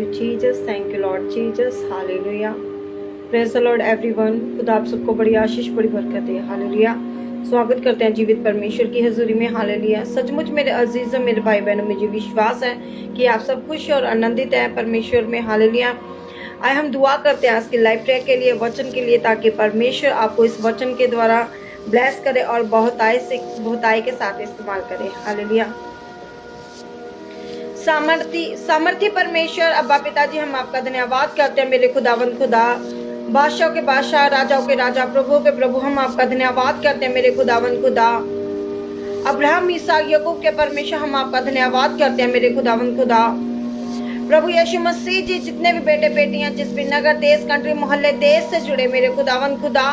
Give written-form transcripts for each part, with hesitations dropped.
you Jesus, thank you Lord Jesus, hallelujah. Praise the Lord everyone. खुदा आप सबको बड़ी आशीष बड़ी बरकत दे, हालेलुया। स्वागत करते हैं जीवित परमेश्वर की हजूरी में, हालेलुया। सचमुच मेरे अजीजों, मेरे भाई बहनों, मुझे विश्वास है कि आप सब खुश और आनंदित हैं परमेश्वर में, हालेलुया। आए हम दुआ करते हैं आज की लाइफ ट्रैक के लिए, वचन के लिए, ताकि परमेश्वर आपको इस वचन के द्वारा ब्लेस करे और बहुताई के साथ इस्तेमाल करे, हालेलुया। सामर्थी परमेश्वर अब्बा पिताजी, हम आपका धन्यवाद करते हैं मेरे खुदावन खुदा, बादशाहों के बादशाह, राजाओं के राजा, प्रभुओं के प्रभु, हम आपका धन्यवाद करते हैं मेरे खुदावन खुदा। अब्राहम, इसहाक, याकूब के परमेश्वर, हम आपका धन्यवाद करते हैं मेरे खुदावन खुदा। प्रभु यीशु मसीह जी, जितने भी बेटे बेटियां जिस भी नगर, देश, कंट्री, मोहल्ले, देश से जुड़े मेरे खुदावन खुदा,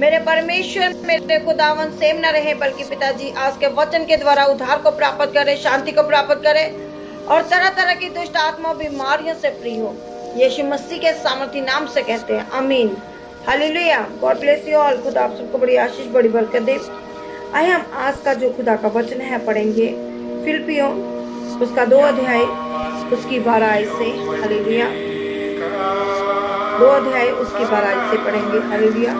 मेरे परमेश्वर, मेरे खुदावन सेम न रहे, बल्कि पिताजी आज के वचन के द्वारा उद्धार को प्राप्त करे, शांति को प्राप्त करे और तरह तरह की दुष्ट आत्मा बीमारियों से फ्री हो। यीशु मसीह के सामर्थी नाम से कहते हैं, आमीन, hallelujah. God bless you all. खुदा आप सबको बड़ी आशीष बड़ी बरकत दे। आइए हम आज का जो खुदा का वचन है पढ़ेंगे, फिलिप्पियों उसका 2 अध्याय उसकी 12 आयत से, हालेलुया। 2 अध्याय उसकी 12 आयत से पढ़ेंगे, हालेलुया।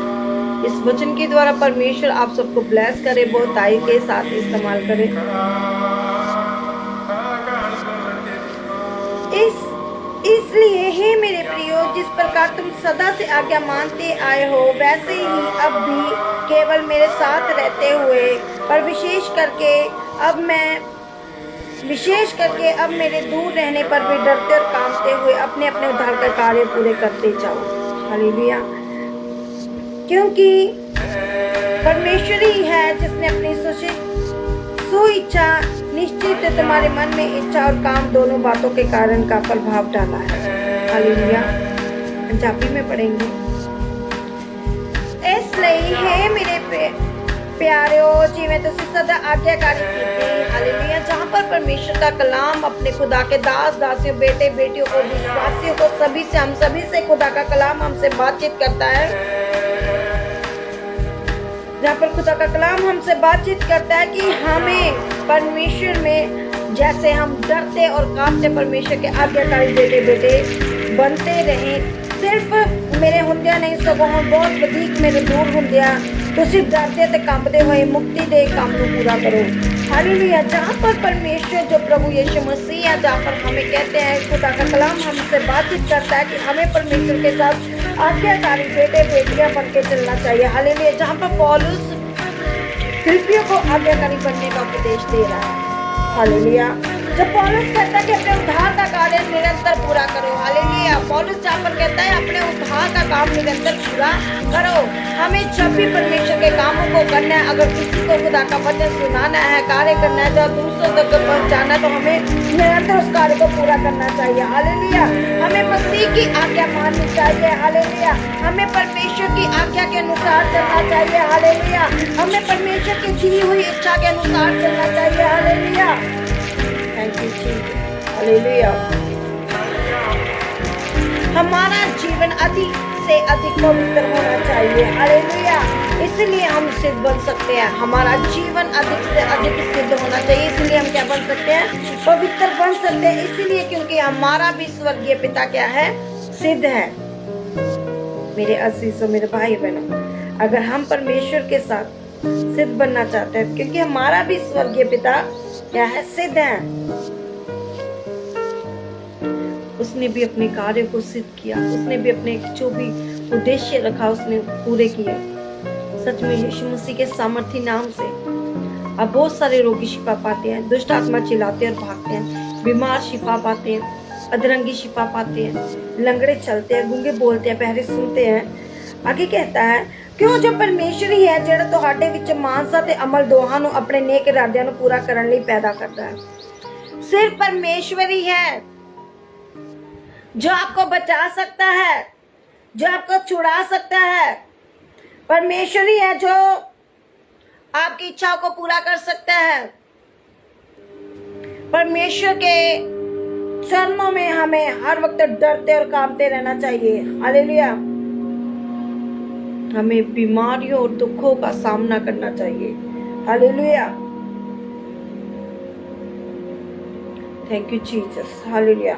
इस वचन के द्वारा परमेश्वर आप सबको ब्लेस करे, बहुताई के साथ इस्तेमाल करे। इसलिए हे मेरे प्रियो, जिस प्रकार तुम सदा से आज्ञा मानते आए हो, वैसे ही अब भी केवल मेरे साथ रहते हुए, पर विशेष करके अब मेरे दूर रहने पर भी डरते और कांपते हुए अपने अपने उद्धार का कार्य पूरे करते जाओ, हालेलुया। क्योंकि परमेश्वर ही है जिसने अपनी सुइच्छा निश्चित तुम्हारे मन में इच्छा और काम दोनों बातों के कारण का प्रभाव डाला है, हालेलुया। पंजाबी में पढ़ेंगे। इसलिए हे मेरे प्यारेओ, जिवें तुसीं सदा आज्ञाकारी कीती, हालेलुया। जहाँ पर परमेश्वर का कलाम अपने खुदा के दास दासियों, बेटे बेटियों और विश्वासियों को हम सभी से खुदा का कलाम हमसे बातचीत करता है, जहाँ पर खुदा का कलाम हमसे बातचीत करता है कि हमें परमेश्वर में जैसे हम डरते और कांपते परमेश्वर के आज्ञाकारी बेटे बनते रहें। सिर्फ मेरे हुंदिया नहीं, सगों हम बहुत अधिक मेरे दूर हुंदिया तो सिर्फ डरते ते कांपते हुए मुक्ति दे काम को पूरा करो, हालेलुया। जहाँ पर परमेश्वर जो प्रभु यीशु मसीह है, जहाँ पर हमें कहते हैं खुदा का कलाम हमसे बातचीत करता है कि हमें परमेश्वर के साथ आज्ञाकारी बेटे बेटियां बन के चलना चाहिए, हालेलुया। जहाँ पर पौलुस फिलिप्पियों को आज्ञाकारी बनने का उपदेश दे रहा है, हालेलुया। जब पौलुस कहता है कि अपने उद्धार का कार्य निरंतर पूरा करो, हालेलुया। पौलुस जहाँ पर कहता है अपने उद्धार का काम निरंतर पूरा करो। हमें जब भी परमेश्वर के कामों को करना है, अगर किसी को खुदा का वचन सुनाना है, कार्य करना है, जो दूसरों तक पहुँचाना है, तो हमें निरंतर उस कार्य को पूरा करना चाहिए, हालेलुया। हमें मसीह की आज्ञा माननी चाहिए, हालेलुया। हमें परमेश्वर की आज्ञा के अनुसार चलना चाहिए, हालेलुया। हमें परमेश्वर की दी हुई इच्छा के अनुसार चलना चाहिए, hallelujah. Thank you Jesus, hallelujah. हमारा जीवन अधिक से अधिक पवित्र होना चाहिए, हालेलुया। इसलिए हम सिद्ध बन सकते हैं। हमारा जीवन अधिक से अधिक सिद्ध होना चाहिए, इसलिए हम क्या बन सकते हैं? पवित्र बन सकते हैं, इसीलिए क्योंकि हमारा भी स्वर्गीय पिता क्या है? सिद्ध है। मेरे अजीजों, मेरे भाई बहनों, अगर हम परमेश्वर के साथ सिद्ध बनना चाहते हैं, क्योंकि हमारा भी स्वर्गीय पिता क्या है? सिद्ध है। उसने भी अपने कार्य को सिद्ध किया, उसने भी अपने जो भी उद्देश्य रखा उसने पूरे किए। सच में यीशु मसीह के सामर्थी नाम से अब बहुत सारे रोगी शिफा पाते हैं, दुष्ट आत्मा चिल्लाते और भागते हैं, बीमार शिफा पाते हैं, अधरंगी शिफा पाते हैं, लंगड़े चलते हैं, गूंगे बोलते हैं, बहरे सुनते हैं। आगे कहता है, क्यों जो परमेश्वर ही है ਜਿਹੜਾ ਤੁਹਾਡੇ ਵਿੱਚ ਮਾਨਸਾ ਤੇ ਅਮਲ ਦੋਹਾਂ ਨੂੰ ਆਪਣੇ नेक इरादिਆਂ ਨੂੰ पूरा ਕਰਨ ਲਈ पैदा करता है। सिर्फ परमेश्वर ही है जो आपको बचा सकता है, जो आपको छुड़ा सकता है। परमेश्वर ही है जो आपकी इच्छाओं को पूरा कर सकता है। परमेश्वर के चरणों में हमें हर वक्त डरते और कांपते रहना चाहिए, हालेलुया। हमें बीमारियों और दुखों का सामना करना चाहिए, hallelujah. Thank you Jesus, hallelujah.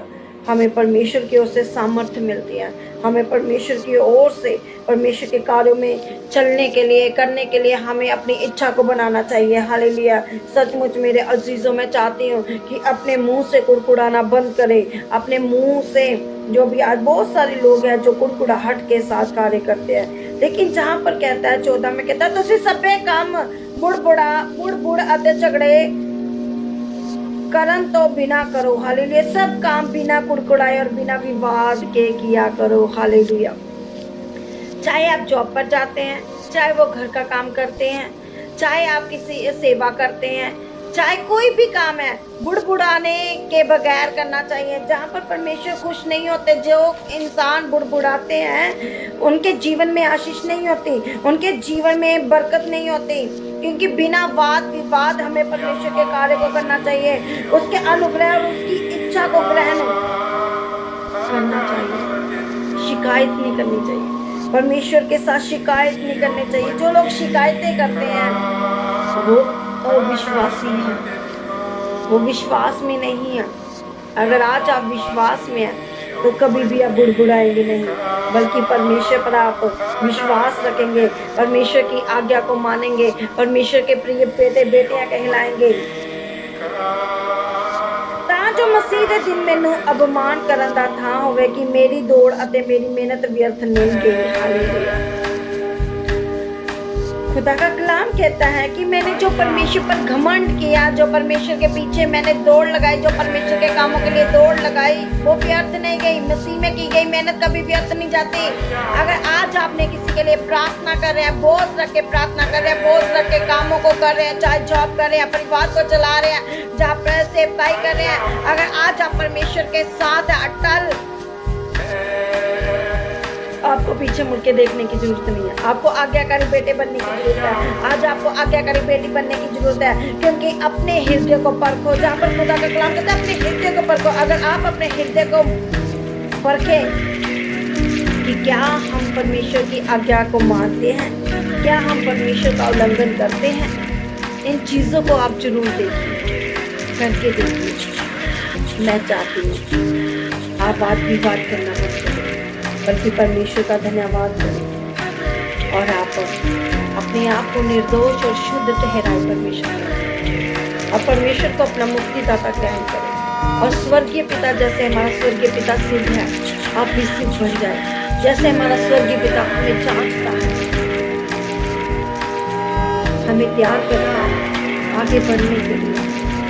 हमें परमेश्वर की ओर से सामर्थ्य मिलती है। हमें परमेश्वर की ओर से परमेश्वर के कार्यों में चलने के लिए, करने के लिए हमें अपनी इच्छा को बनाना चाहिए। हालेलुया। सचमुच मेरे अजीजों, मैं चाहती हूँ कि अपने मुंह से कुड़कुड़ाना बंद करें। अपने मुंह से, जो भी आज बहुत सारे लोग हैं जो कुड़कुड़ाहट के साथ कार्य करते हैं, लेकिन जहाँ पर कहता है 14 में कहता है तुसी सभे काम बुड़ अते झगड़े करन तो बिना करो। हालेलुया। सब काम बिना कुड़कुड़ाए और बिना विवाद के किया करो। हालेलुया। चाहे आप जॉब पर जाते हैं, चाहे वो घर का काम करते हैं, चाहे आप किसी सेवा करते हैं, चाहे कोई भी काम है, बुड़बुड़ाने के बगैर करना चाहिए। जहाँ पर परमेश्वर खुश नहीं होते, जो इंसान बुड़बुड़ाते हैं, उनके जीवन में आशीष नहीं होती, उनके जीवन में बरकत नहीं होती। क्योंकि बिना वाद विवाद हमें परमेश्वर के कार्य को करना चाहिए, उसके अनुग्रह और उसकी इच्छा को ग्रहण करना चाहिए। शिकायत नहीं करनी चाहिए, परमेश्वर के साथ शिकायत नहीं करनी चाहिए। जो लोग शिकायतें करते हैं वो अविश्वासी है, वो विश्वास में नहीं है। अगर आज आप विश्वास में हैं तो कभी भी आप बुड़बुड़ाएंगे नहीं, बल्कि परमेश्वर पर आप विश्वास रखेंगे, परमेश्वर की आज्ञा को मानेंगे, परमेश्वर के प्रिय बेटे बेटियां कहलाएंगे। ਤਾਂ ਜੋ ਮਸੀਹ ਦੇ ਦਿਨ ਮੈਨੂੰ ਅਪਮਾਨ ਕਰਨ ਦਾ ਥਾਂ ਹੋਵੇ ਕਿ ਮੇਰੀ ਦੌੜ ਅਤੇ ਮੇਰੀ ਮਿਹਨਤ व्यर्थ नहीं गई। हालेलुया। खुदा का कलाम कहता है कि मैंने जो परमेश्वर पर घमंड किया, जो परमेश्वर के पीछे मैंने दौड़ लगाई, जो परमेश्वर के कामों के लिए दौड़ लगाई, वो व्यर्थ नहीं गई। मसीह में की गई मेहनत कभी व्यर्थ नहीं जाती। अगर आज आपने किसी के लिए प्रार्थना कर रहे हैं, बोझ रख के प्रार्थना कर रहे हैं, बोझ रख के कामों को कर रहे हैं, चाहे जॉब कर रहे हैं, परिवार को चला रहे हैं, जहाँ पर सेवकाई कर रहे हैं, अगर आज आप परमेश्वर के साथ अटल, आपको पीछे मुड़ के देखने की जरूरत नहीं है। आपको आज्ञाकारी बेटे बनने की जरूरत है। आज आपको आज्ञाकारी बेटी बनने की जरूरत है, क्योंकि अपने हृदय को परखो। जहाँ पर खुदा का कलाम कहता है अपने हृदय को परखो। अगर आप अपने हृदय को परखें कि क्या हम परमेश्वर की आज्ञा को मानते हैं, क्या हम परमेश्वर का उल्लंघन करते हैं, इन चीज़ों को आप जरूर देखिए, करके देखिए। मैं चाहती हूँ आप वाद विवाद करना मत करें, बल्कि परमेश्वर का धन्यवाद करें और आप अपने आप को निर्दोष और शुद्ध ठहराए परमेश्वर और परमेश्वर को अपना मुक्तिदाता ग्रहण करें। और स्वर्गीय पिता, जैसे हमारा स्वर्गीय पिता सिद्ध है, आप भी सिद्ध बन जाए। जैसे हमारा स्वर्गीय पिता हमें जांचता है, हमें तैयार करता है आगे बढ़ने के लिए।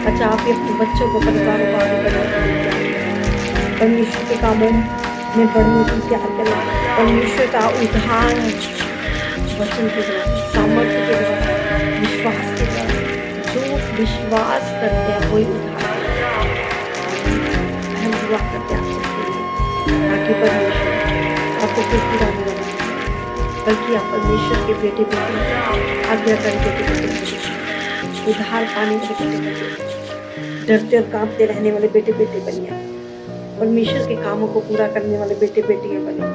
अच्छा, आप अपने बच्चों को परिवारों को आगे बढ़ने के लिए परमेश्वर के कामों में बढ़ने की तैयार करें। परमेश्वर का उद्धार वचन के द्वारा, सामर्थ्य के द्वारा, विश्वास के द्वारा। जो विश्वास करते हैं वही उद्धार। हम दुआ करते हैं आप सबके लिए, ताकि परमेश्वर आपको कुड़कुड़ाने वाला नहीं, बल्कि आप परमेश्वर के बेटे बेटे, आज्ञाकारी बेटे बेटे, उद्धार पाने वाले बेटे बेटे, डरते और कांपते रहने वाले बेटे बेटे बनिए, परमेश्वर के कामों को पूरा करने वाले बेटे बेटियां बने।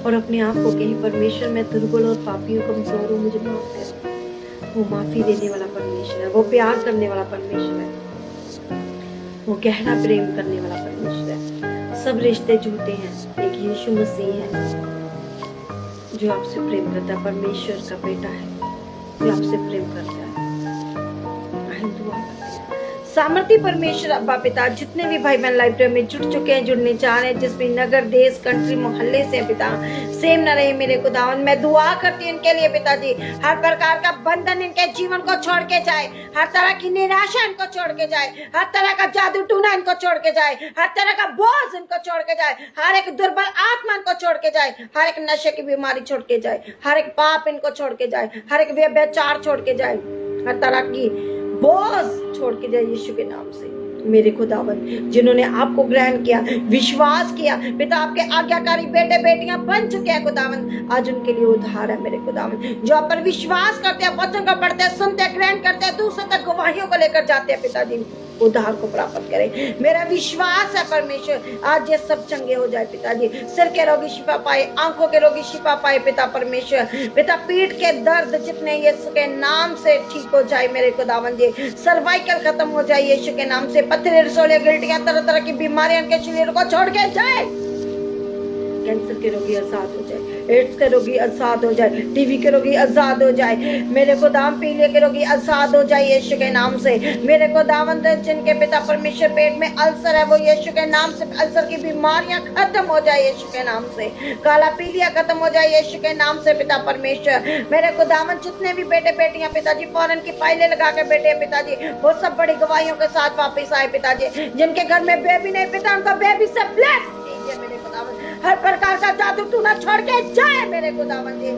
और अपने आप को कहीं परमेश्वर में दुर्बल और पापी हूँ, कमजोर हूँ, मुझे माफ है। वो माफी देने वाला परमेश्वर है, वो प्यार करने वाला परमेश्वर है, वो गहरा प्रेम करने वाला परमेश्वर है। सब रिश्ते झूठे हैं, एक यीशु मसीह है जो आपसे प्रेम करता है, परमेश्वर का बेटा है जो आपसे प्रेम करता है। हम दुआ करते हैं। सामर्थी परमेश्वर अब्बा पिता, जितने भी भाई बहन लाइब्रेरी में जुड़ चुके हैं, जुड़ने चाह रहे हैं, जिसमें नगर, देश, कंट्री, मोहल्ले से पिता सेम न रहे मेरे खुदावन, मैं दुआ करती हूँ इनके लिए पिताजी। हर प्रकार का बंधन इनके जीवन को छोड़ के जाए, हर तरह की निराशा इनको छोड़ के जाए, हर तरह का जादू टूना इनको छोड़ के जाए, हर तरह का बोझ इनको छोड़ के जाए, हर एक दुर्बल आत्मा इनको छोड़ के जाए, हर एक नशे की बीमारी छोड़ के जाए, हर एक पाप इनको छोड़ के जाए, हर एक व्यभिचार छोड़ के जाए, हर तरह की बोझ छोड़ के जाए यीशु के नाम से। मेरे खुदावन, जिन्होंने आपको ग्रहण किया, विश्वास किया पिता, आपके आज्ञाकारी बेटे बेटियां बन चुके हैं खुदावन, आज उनके लिए उद्धार है मेरे खुदावन। जो आप पर विश्वास करते हैं, वचन को पढ़ते हैं, सुनते हैं, ग्रहण करते हैं, दूसरों तक गवाहियों को लेकर जाते हैं पिताजी, उद्धार को प्राप्त करे। मेरा विश्वास है परमेश्वर आज ये सब चंगे हो जाए पिताजी, सिर के रोगी शिफा पाए, आंखों के रोगी शिफा पाए पिता परमेश्वर, पिता पीठ के दर्द जितने यीशु के नाम से ठीक हो जाए मेरे खुदावन जी, सर्वाइकल खत्म हो जाए यीशु के नाम से, पत्थर रसोले गिल्टियां तरह तरह की बीमारियां के शरीर को छोड़ के जाए, कैंसर के रोगी आजाद हो जाए, एड्स के रोगी आजाद हो जाए, टीवी के रोगी आजाद हो जाए, मेरे को दाम पीलिया के रोगी आजाद हो जाए यीशु के नाम से, मेरे को दावंद जिनके पिता परमेश्वर पेट में अल्सर है वो यीशु के नाम से अल्सर की बीमारियां खत्म हो जाए यीशु के नाम से, काला पीलिया खत्म हो जाए यीशु के नाम से पिता परमेश्वर, मेरे को दावंद जितने भी बेटे बेटियां पिताजी फौरन की फाइलें लगा के बेटे पिताजी वो सब बड़ी गवाहियों के साथ वापिस आए पिताजी, जिनके घर में बेबी नहीं पिता उनका बेबी से ब्लेस कीजिए मेरे खुदावन, हर प्रकार का जादू टूना छोड़ के जाए मेरे खुदावन जी,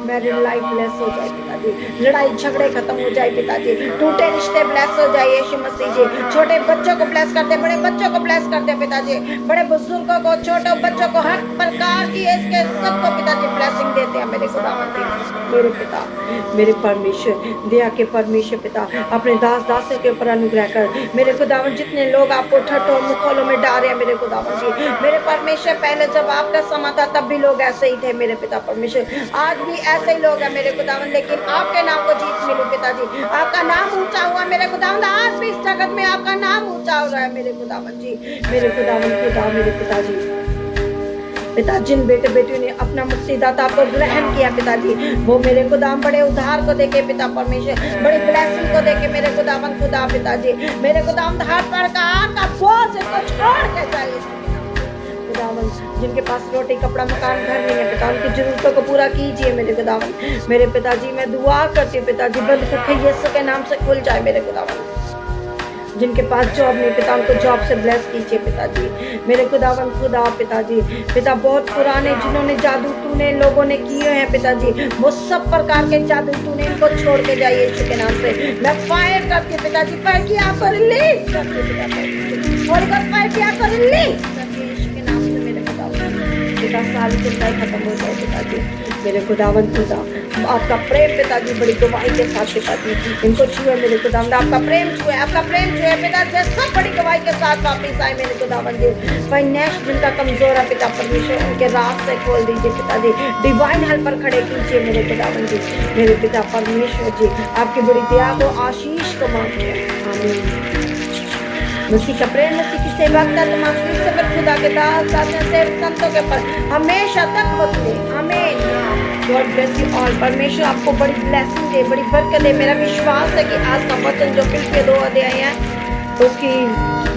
मैरिड लाइफ ब्लेस हो जाए पिताजी, लड़ाई झगड़े खत्म हो जाए पिताजी, टूटे रिश्ते ब्लेस हो जाए यीशु मसीह जी, छोटे बच्चों को ब्लेस करते, बड़े बच्चों को ब्लेस करते पिताजी, बड़े बुजुर्गों को, छोटे बच्चों को, हर प्रकार की इसके सबको पिताजी ब्लेसिंग देते हैं मेरे खुदावन जी, मेरे पिता, मेरे परमेश्वर, दया के परमेश्वर पिता, अपने दास दासों के ऊपर अनुग्रह कर, मेरे खुदावन जितने लोग आपको ठट्ठों मुखौलों में डाल रहे हैं मेरे खुदावन जी, मेरे परमेश्वर पहले जब आपका समा था तब भी लोग ऐसे ही थे मेरे पिता परमेश्वर, आज भी ऐसे ही लोग हैं मेरे खुदावन, लेकिन आपके नाम को जीत मिली पिताजी, आपका नाम ऊंचा हुआ मेरे खुदावन, आज भी इस जगत में आपका नाम ऊंचा हो रहा है मेरे खुदावन जी, मेरे खुदावन खुदा मेरे पिताजी, पिता जिन बेटे बेटियों ने अपना मुक्तिदाता को ग्रहण किया पिताजी वो मेरे खुदावन बड़े उद्धार को देके पिता परमेश्वर, बड़ी ब्लेसिंग को देके मेरे खुदावन खुदा पिताजी, मेरे खुदावन हर प्रकार का बोझ इसको छोड़ के जाइए खुदावन, जिनके पास रोटी कपड़ा मकान घर नहीं है पिता उनकी जरूरतों को पूरा कीजिए मेरे खुदावन, मेरे पिताजी मैं दुआ करती हूँ पिताजी बंद भूखे यीशु के नाम से खुल जाए मेरे खुदावन, जिनके पास जॉब नहीं पिता उनको जॉब से ब्लेस कीजिए पिताजी, मेरे खुदावन खुदा पिताजी, पिता बहुत पुराने जिन्होंने जादू तूने लोगों ने किए हैं पिताजी वो सब प्रकार के जादू तूने इनको छोड़ के जाइए यीशु के नाम से, मैं फायर करती हूँ पिताजी, फायर की आपको रिलीज करती हूँ और फायर की आपको रिलीज करती हूँ यीशु के नाम से मेरे खुदावन, पिता सारी चिंताएं खत्म हो जाए पिताजी, मेरे खुदावन खुदा आपका प्रेम पिताजी बड़ी गवाही के साथ पिताजी इनको छुए मेरे खुदावन, आपका प्रेम छुए, आपका प्रेम छुए पिता सब बड़ी गवाही के साथ वापिस आए मेरे खुदावन जी, फाइनेंस जिनका कमजोर है पिता परमेश्वर उनके रास्ते खोल दीजिए पिताजी, डिवाइन हेल्पर खड़े कीजिए मेरे खुदावन जी, मेरे पिता परमेश्वर जी आपकी बड़ी दया को आशीष को मांगते हैं, आमीन। मसीह का प्रेम मसीह की सेवा का तमाम सब खुदा के दास संतों के पर हमेशा तक होते आमीन। गॉड ब्लेस यू ऑल, परमेश्वर आपको बड़ी ब्लेसिंग दे, बड़ी बरकत दे। मेरा विश्वास है कि आज का वचन जो फिलिप्पियों 2 अध्याय है उसकी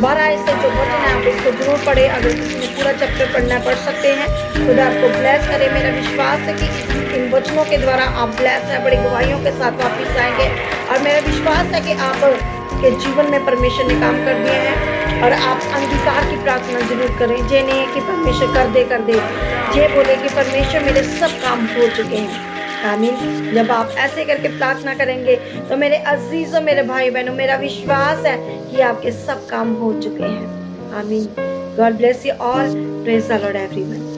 12 से जो वचन है आप इसको जरूर पढ़े, अगर किसी ने पूरा चैप्टर पढ़ना पढ़ सकते हैं, खुदा आपको ब्लेस करे। मेरा विश्वास है कि इन वचनों के द्वारा आप ब्लेस हैं, बड़ी गवाहियों के साथ वापिस आएंगे और मेरा विश्वास है कि आप के जीवन में परमेश्वर ने काम कर दिए हैं और आप अंगीकार की प्रार्थना जरूर करें, ये नहीं है कि परमेश्वर कर दे, ये बोले कि परमेश्वर मेरे सब काम हो चुके हैं, आमीन। जब आप ऐसे करके प्रार्थना करेंगे तो मेरे अजीजों मेरे भाई बहनों मेरा विश्वास है कि आपके सब काम हो चुके हैं, आमीन। God bless you all, praise the Lord everyone.